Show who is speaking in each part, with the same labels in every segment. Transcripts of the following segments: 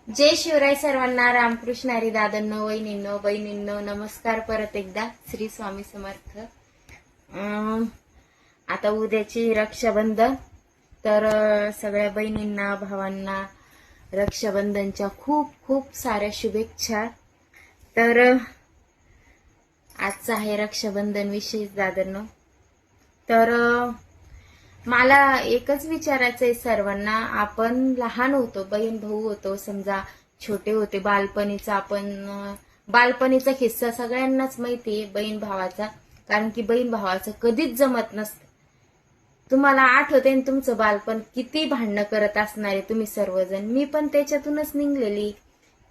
Speaker 1: जय शिवराय सर्वांना. रामकृष्ण हरी. दादांनो, वहिनींनो, बहिणींनो, नमस्कार परत एकदा. श्री स्वामी समर्थ. आता उद्याची रक्षाबंधन, तर सगळ्या बहिणींना भावांना रक्षाबंधनच्या खूप खूप साऱ्या शुभेच्छा. तर आजचा आहे रक्षाबंधन विशेष दादांनो. तर मला एकच विचारायचंय सर्वांना, आपण लहान होतो, बहीण भाऊ होतो, समजा छोटे होते, बालपणीचा किस्सा सगळ्यांनाच माहितीये बहीण भावाचा. कारण की बहीण भावाचं कधीच जमत नसतं. तुम्हाला आठवते ना तुमचं बालपण, किती भांडणं करत असणारे तुम्ही सर्वजण. मी पण त्याच्यातूनच निघलेली.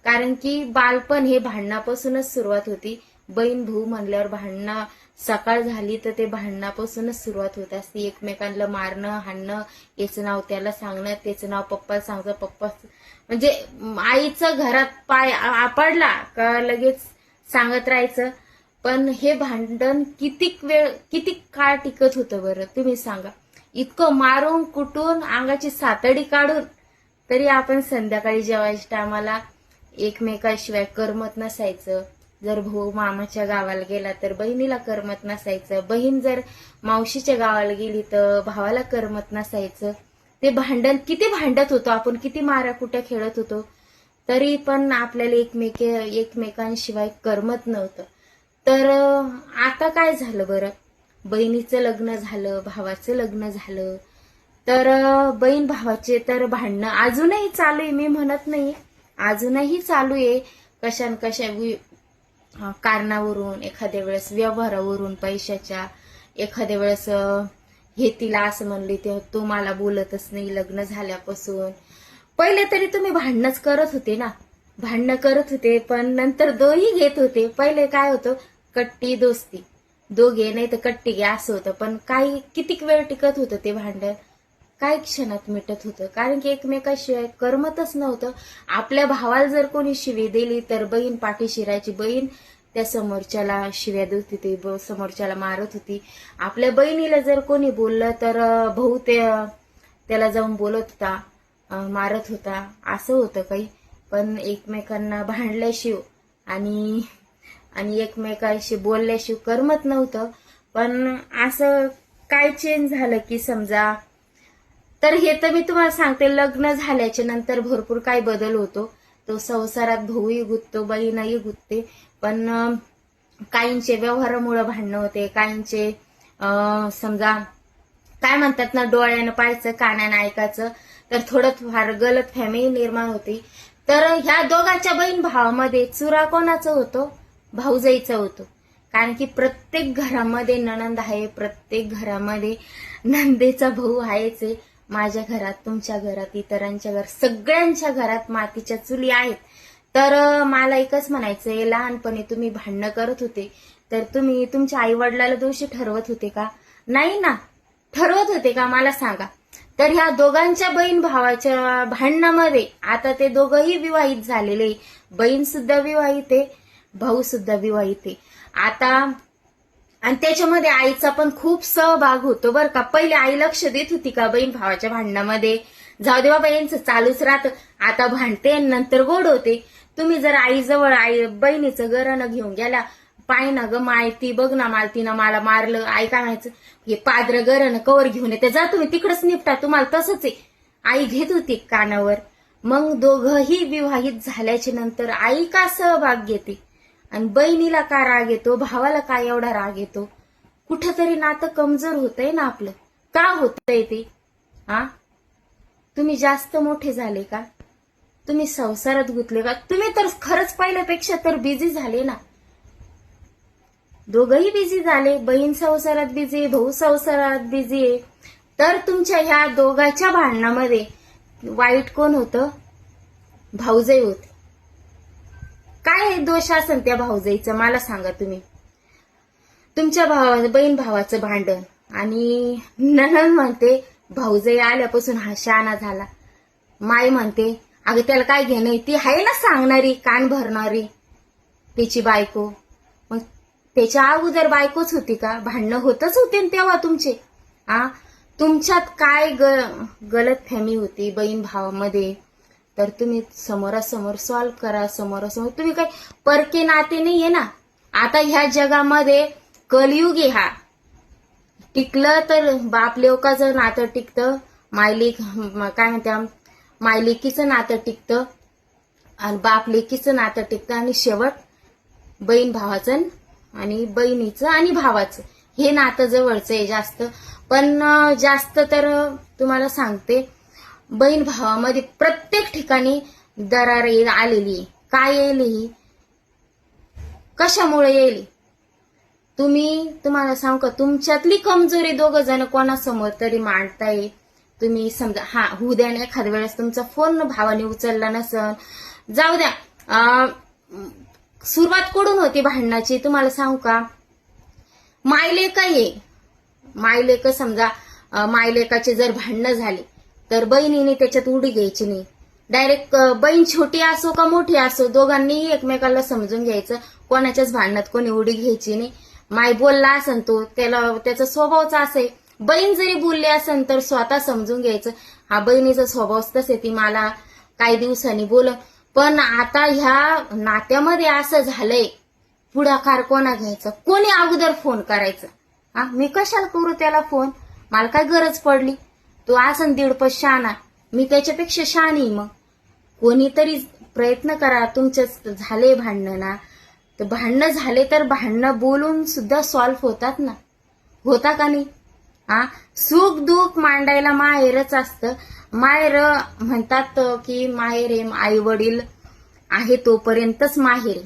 Speaker 1: कारण की बालपण हे भांडणापासूनच सुरुवात होती. बहीण भाऊ म्हणल्यावर भांडणं सकाळ झाली तर ते भांडणापासूनच सुरुवात होत असते. एकमेकांना मारणं, हाणणं, याचं नाव त्याला सांगणं, त्याचं नाव पप्पा सांगतं, पप्पा म्हणजे आईचं घरात पाय आपडला का लगेच सांगत राहायचं. पण हे भांडण किती काळ टिकत होतं बरं, तुम्ही सांगा. इतकं मारून कुटून अंगाची सातडी काढून तरी आपण संध्याकाळी जेवायच्या टायमाला एकमेकाशिवाय करमत नसायचं. जर भाऊ मामाच्या गावाला गेला तर बहिणीला करमत नसायचं. बहीण जर मावशीच्या गावाला गेली तर भावाला करमत नसायचं. ते भांडण किती भांडत होतो आपण, किती मारा कुठे खेळत होतो, तरी पण आपल्याला एकमेकांशिवाय करमत नव्हतं. तर आता काय झालं बरं, बहिणीचं लग्न झालं, भावाचं लग्न झालं, तर बहीण भावाचे तर भांडणं अजूनही चालू आहे. मी म्हणत नाही, अजूनही चालू आहे. कशा कारणावरून, एखाद्या वेळेस व्यवहारावरून, पैशाच्या, एखाद्या वेळेस हे तिला असं म्हणले ते तू मला बोलतच नाही लग्न झाल्यापासून. पहिले तरी तुम्ही भांडणच करत होते ना, भांडणं करत होते, पण नंतर दोही घेत होते. पहिले काय होतं, कट्टी दोस्ती, दोघे नाही तर कट्टी घे असं होतं. पण कितीक वेळ टिकत होतं ते भांडण, काही क्षणात मिटत होतं. कारण की एकमेकाशिवाय करमतच नव्हतं. आपल्या भावाला जर कोणी शिवी दिली तर बहीण पाठीशी राहायची. बहीण त्या समोरच्याला शिव्या देत होती, समोरच्याला मारत होती. आपल्या बहिणीला जर कोणी बोललं तर भाऊ त्याला जाऊन बोलत होता, मारत होता, असं होतं काही. पण एकमेकांना भांडल्याशिवाय आणि एकमेकांशी बोलल्याशिवाय करमत नव्हतं. पण असं काय चेंज झालं की समजा, तर हे तर मी तुम्हाला सांगते, लग्न झाल्याच्या नंतर भरपूर काय बदल होतो. तो संसारात भाऊही गुंततो, बहीणही गुंतते. पण काहींचे व्यवहारामुळे भांडणं होते, काहींचे समजा काय म्हणतात ना, डोळ्यानं पाहायचं, कानानं ऐकायचं, तर थोडं फार गलत फॅमिली निर्माण होती. तर ह्या दोघांच्या बहीण भावामध्ये चुरा कोणाचा होतो, भाऊजाईचा होतो. कारण की प्रत्येक घरामध्ये नणंद आहे, प्रत्येक घरामध्ये नंदेचा भाऊ आहेच आहे. माझ्या घरात, तुमच्या घरात, इतरांच्या घरात, सगळ्यांच्या घरात मातीच्या चुली आहेत. तर मला एकच म्हणायचंय, लहानपणी तुम्ही भांडणं करत होते तर तुम्ही तुमच्या आई वडिलाला दोषी ठरवत होते का? नाही ना. ठरवत होते का मला सांगा. तर ह्या दोघांच्या बहीण भावाच्या भांडणामध्ये आता ते दोघंही विवाहित झालेले, बहीण सुद्धा विवाहित आहे, भाऊ सुद्धा विवाहित आहे आता. आणि त्याच्यामध्ये आईचा पण खूप सहभाग होतो बरं का. पहिले आई लक्ष देत होती का बहीण भावाच्या भांडणामध्ये? जाऊ दे बाबा, यांचं चालूच राहतं, आता भांडते नंतर गोड होते. तुम्ही जर आईजवळ बहिणीचं गरण घेऊन गेला, पाय ना ग माय, ती बघ ना मालतीनं मला मारलं, आई काय म्हणायचं, हे पाद्र गरण कवर घेऊन येते, जा तुम्ही तिकडच निपटा, तुम्हाला तसंच आहे, आई घेत होती कानावर. मग दोघंही विवाहित झाल्याच्या नंतर आई का सहभाग घेते आणि बहिणीला का राग येतो, भावाला का एवढा राग येतो? कुठंतरी नातं कमजोर होतंय ना आपलं. का होतंय ते? तुम्ही जास्त मोठे झाले का? तुम्ही संसारात गुंतले का? तुम्ही तर खरंच पहिल्यापेक्षा तर बिझी झाले ना. दोघंही बिझी झाले, बहीण संसारात बिझी आहे, भाऊ संसारात बिझी आहे. तर तुमच्या ह्या दोघांच्या भांडणामध्ये वाईट कोण होतं? भाऊजाई होते. काय दोष असेल त्या भाऊजाईचं मला सांगा तुम्ही. तुमच्या बहीण भावाचं भांडण आणि नणंद म्हणते भाऊजाई आल्यापासून हा शहाणा झाला. माय म्हणते अगं त्याला काय घेणं, ती आहे ना सांगणारी, कान भरणारी, त्याची बायको. मग त्याच्या अगोदर बायकोच होती का? भांडणं होतच होते तेव्हा तुमचे. तुमच्यात काय गलत फॅमी होती बहीण भावामध्ये? तर तुम्ही समोरासमोर सॉल्व्ह करा. समोरासमोर तुम्ही काही परके नाते नाहीये ना. आता ह्या जगामध्ये कलियुग आहे हा. टिकलं तर बाप लेकाचं नातं टिकतं, मायलेक काय म्हणत्या मायलेकीचं नातं टिकतं आणि बाप लेकीचं नातं टिकतं आणि शेवट बहीण भावाचं आणि बहिणीचं आणि भावाचं हे नातं जवळचं आहे जास्त. पण जास्त तर तुम्हाला सांगते बहीण भावामध्ये प्रत्येक ठिकाणी दरार आलेली आहे. काय येईल ही, कशामुळे येईल तुम्हाला सांगू का, तुमच्यातली कमजोरी दोघं जण कोणासमोर तरी मांडताय. तुम्ही समजा होऊ द्या ना एखाद्या वेळेस तुमचा फोन भावाने उचलला नसन, जाऊ द्या. सुरुवात कुठून होती भांडणाची तुम्हाला सांगू का, मायलेक आहे. मायलेक समजा मायलेकाचे जर भांडणं झाले तर बहिणीने त्याच्यात उडी घ्यायची नाही. डायरेक्ट बहीण छोटी असो का मोठी असो दोघांनी एकमेकाला समजून घ्यायचं. कोणाच्याच भांडणात कोणी उडी घ्यायची नाही. माय बोलला असन तो त्याचा स्वभावच असे. बहीण जरी बोलली असन तर स्वतः समजून घ्यायचं. हा बहिणीचा स्वभावच तसे, ती मला काही दिवसांनी बोल. पण आता ह्या नात्यामध्ये असं झालंय, पुढाकार कोणा घ्यायचा, कोणी अगोदर फोन करायचं. मी कशाला करू त्याला फोन, मला काय गरज पडली. तो असन 1.5 शहाणा, मी त्याच्यापेक्षा शहाणी. मग कोणीतरी प्रयत्न करा. तुमचं झाले भांडणं ना, तर भांडणं झाले तर भांडणं बोलून सुद्धा सॉल्व्ह होतात ना, होता का नाही. सुख दुःख मांडायला माहेरच असतं. माहेर म्हणतात की माहेर हे आई वडील आहे तोपर्यंतच माहेर.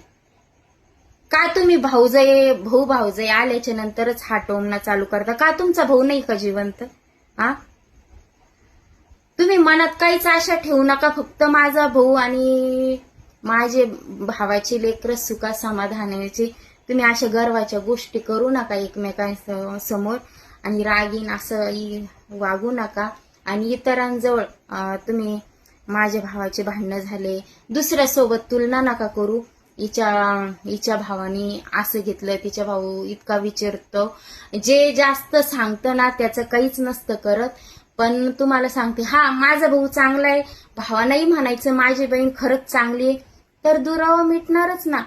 Speaker 1: का तुम्ही भाऊ भाऊजाई आल्याच्या नंतरच हा टोमणा चालू करता का? तुमचा भाऊ नाही का जिवंत? तुम्ही मनात काहीच आशा ठेवू नका. फक्त माझा भाऊ आणि माझे भावाची लेकरं सुखा समाधानाची तुम्ही अशा गर्वाच्या गोष्टी करू नका एकमेकांसमोर आणि रागीन असं वागू नका. आणि इतरांजवळ तुम्ही माझ्या भावाचे भांडणं झाले दुसऱ्यासोबत तुलना नका करू. हिच्या भावाने असं घेतलं, तिच्या भाऊ इतका विचारतो. जे जास्त सांगतं ना त्याचं काहीच नसतं करत. पण तुम्हाला सांगते, माझा भाऊ चांगला आहे, भावानाही म्हणायचं माझी बहीण खरंच चांगली आहे, तर दुरावा मिटणारच ना.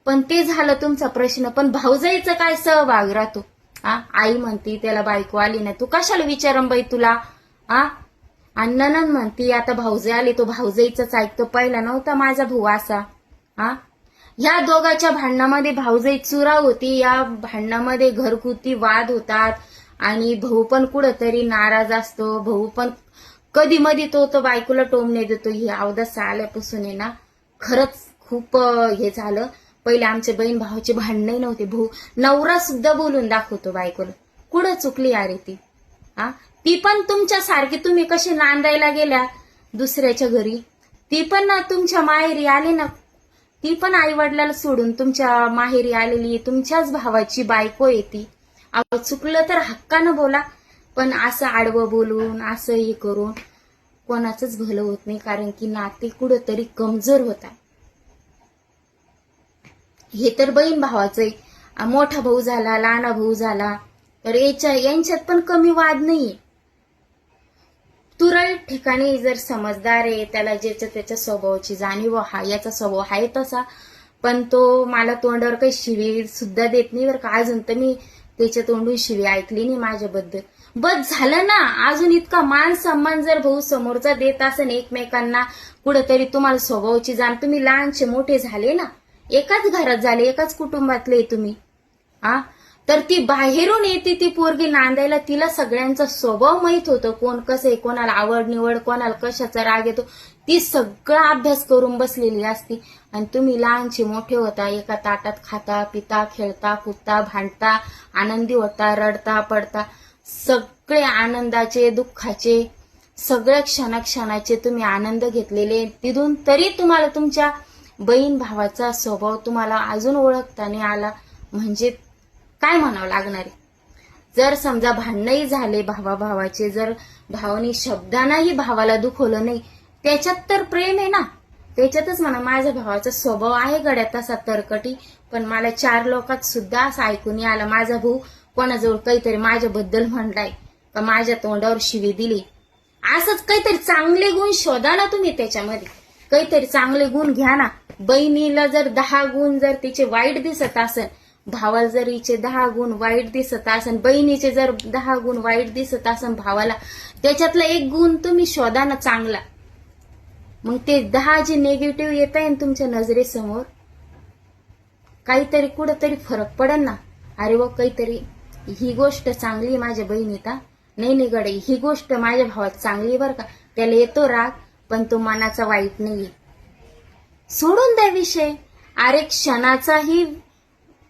Speaker 1: पण ते झालं तुमचा प्रश्न. पण भाऊजाईचं काय सहभाग राहतो. आई म्हणती त्याला बायको आली ना, तू कशाला विचारन बाई तुला. आणि ननंद म्हणती आता भाऊजाई आली, तो भाऊजाईच ऐकतो. पहिला नव्हता माझा भाऊ असा. ह्या दोघांच्या भांडणामध्ये भाऊजाई चुरा होती. या भांडणामध्ये घरगुती वाद होतात आणि भाऊ पण कुठंतरी नाराज असतो. भाऊ पण कधी मधी तो बायकोला टोमणे देतो. ही अवदसा आल्यापासून आहे ना खरंच खूप हे झालं. पहिले आमचे बहीण भावाचे भांडणही नव्हते. भाऊ नवरा सुद्धा बोलून दाखवतो बायकोला. कुठं चुकली अरे ती. ती पण तुमच्या सारखी, तुम्ही कशी नांदायला गेल्या दुसऱ्याच्या घरी, ती पण ना तुमच्या माहेरी आली ना, ती पण आई वडिलाला सोडून तुमच्या माहेरी आलेली तुमच्याच भावाची बायको येते. चुकलं तर हक्कानं बोला. पण असं आडवं बोलून असं हे करून कोणाचंच भलं होत नाही. कारण की नाते कुठंतरी कमजोर होतात. हे तर बहीण भावाचंय. मोठा भाऊ झाला लहाना भाऊ झाला तर यांच्यात पण कमी वाद नाहीये. तुरळक ठिकाणी जर समजदार आहे, त्याला ज्याच्या त्याच्या स्वभावाची जाणीव, याचा स्वभाव आहे तसा, पण तो मला तोंडावर काही शिवी सुद्धा देत नाही बरं का. अजून तर मी त्याच्या तोंडून शिवी ऐकली नाही माझ्याबद्दल. बस झालं ना. अजून इतका मान सन्मान जर भाऊ समोरचा देत असेल एकमेकांना, कुठंतरी तुम्हाला स्वभावाची जाण, तुम्ही लहानचे मोठे झाले ना, एकाच घरात झाले, एकाच कुटुंबातले तुम्ही, तर ती बाहेरून येते ती पोरगी नांदायला. तिला सगळ्यांचा स्वभाव माहित होतं, कोण कसं आहे, कोणाला आवड निवड, कोणाला कशाचा राग येतो, ती सगळा अभ्यास करून बसलेली असती. आणि तुम्ही लहानचे मोठे होता, एका ताटात खाता पिता खेळता कुदता भांडता, आनंदी होता, रडता पडता, सगळे आनंदाचे दुःखाचे सगळ्या क्षणाक्षणाचे तुम्ही आनंद घेतलेले. तिथून तरी तुम्हाला तुमच्या बहीण भावाचा स्वभाव तुम्हाला अजून ओळखता नाही आला म्हणजे काय म्हणावं लागणार आहे. जर समजा भांडणही झाले भावाचे, जर भावानी शब्दांनाही भावाला दुखवलं नाही, त्याच्यात तर प्रेम आहे ना. त्याच्यातच म्हणा माझ्या भावाचा स्वभाव आहे गड्या तसा तरकटी, पण मला 4 लोकात सुद्धा असं ऐकून आलं माझा भाऊ कोणाजवळ काहीतरी माझ्याबद्दल म्हणलाय का माझ्या तोंडावर शिवी दिली. असंच काहीतरी चांगले गुण शोधा ना तुम्ही त्याच्यामध्ये. काहीतरी चांगले गुण घ्या ना. बहिणीला जर 10 गुण जर तिचे वाईट दिसत असेल, भावाला जर हिचे 10 गुण वाईट दिसत असेल, बहिणीचे जर 10 गुण वाईट दिसत असेल भावाला, त्याच्यातला एक गुण तुम्ही शोधा ना चांगला. मग ते 10 जे निगेटिव्ह येत आहे तुमच्या नजरेसमोर, काहीतरी कुठंतरी फरक पडेल ना. अरे वा, काहीतरी ही गोष्ट चांगली आहे माझ्या बहिणीत, नाही गडे, ही गोष्ट माझ्या भावात चांगली आहे बरं का. त्याला येतो राग, पण तो मनाचा वाईट नाहीये. सोडून द्या विषय. अरे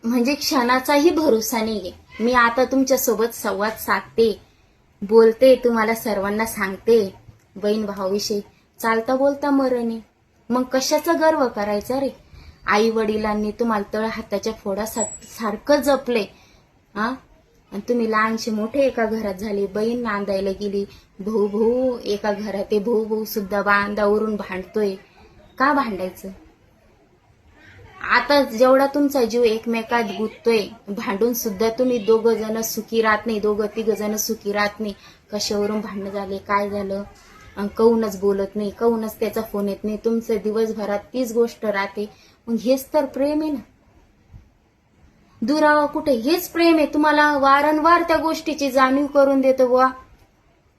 Speaker 1: क्षणाचाही भरोसा नाहीये. मी आता तुमच्या सोबत संवाद साधते, बोलते, तुम्हाला सर्वांना सांगते बहीण भावाविषयी. चालता बोलता मरण आहे. मग कशाचा गर्व करायचा रे. आई वडिलांनी तुम्हाला तळ हाताच्या फोडासारखं जपले, आणि तुम्ही लहानशे मोठे एका घरात झाले. बहीण नांदायला गेली, भाऊ एका घरात आहे, भाऊ सुद्धा बांधावरून भांडतोय. का भांडायचं. आता जेवढा तुमचा जीव एकमेकात गुंततोय, भांडून सुद्धा तुम्ही 2 जण सुखी राहत नाही, 2-3 जण सुखी राहत नाही. कशावरून भांडणं झाले, काय झालं, कौनच बोलत नाही, कौनच त्याचा फोन येत नाही. तुमचं दिवसभरात तीच गोष्ट राहते. मग हेच तर प्रेम आहे ना. दुरावा कुठे, हेच प्रेम आहे. तुम्हाला वारंवार त्या गोष्टीची जाणीव करून देतो बुवा.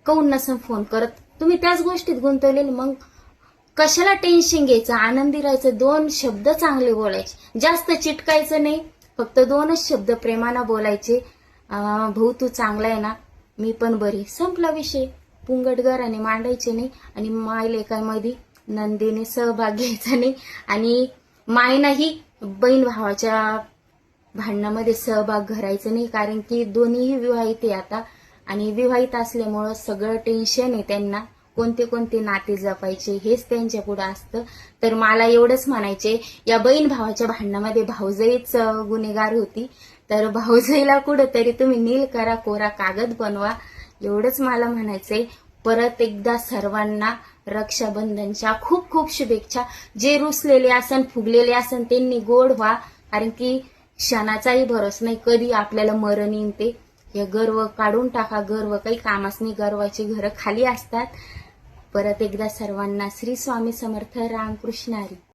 Speaker 1: कौन नसन फोन करत, तुम्ही त्याच गोष्टीत गुंतवलेले. मग कशाला टेन्शन घ्यायचं, आनंदी राहायचं. 2 शब्द चांगले बोलायचे, जास्त चिटकायचं नाही. फक्त 2च शब्द प्रेमानं बोलायचे. भाऊ तू चांगला आहे ना, मी पण बरी. संपला विषय. पुंगटगराने मांडायचे नाही. आणि मायलेकांमध्ये नंदीने सहभाग घ्यायचा नाही. आणि मायनाही बहीण भावाच्या भांडणामध्ये सहभाग करायचा नाही. कारण की दोन्हीही विवाहित आहे आता, आणि विवाहित असल्यामुळं सगळं टेन्शन आहे त्यांना. कोणते नाते जपायचे हेच त्यांच्या पुढे असतं. तर मला एवढंच म्हणायचे, या बहीण भावाच्या भांडणामध्ये भाऊजाईच गुन्हेगार होती. तर भाऊजाईला कुठंतरी तुम्ही नील करा, कोरा कागद बनवा, एवढंच मला म्हणायचंय. परत एकदा सर्वांना रक्षाबंधनच्या खूप खूप शुभेच्छा. जे रुसलेले असन, फुगलेले असन, त्यांनी गोड व्हा. कारण की क्षणाचाही भरोसा नाही, कधी आपल्याला मरण येईन ते. हे गर्व काढून टाका. गर्व काही कामास नाही, गर्वाची घरं खाली असतात. परत एकदा सर्वांना श्री स्वामी समर्थ, रामकृष्ण हरी.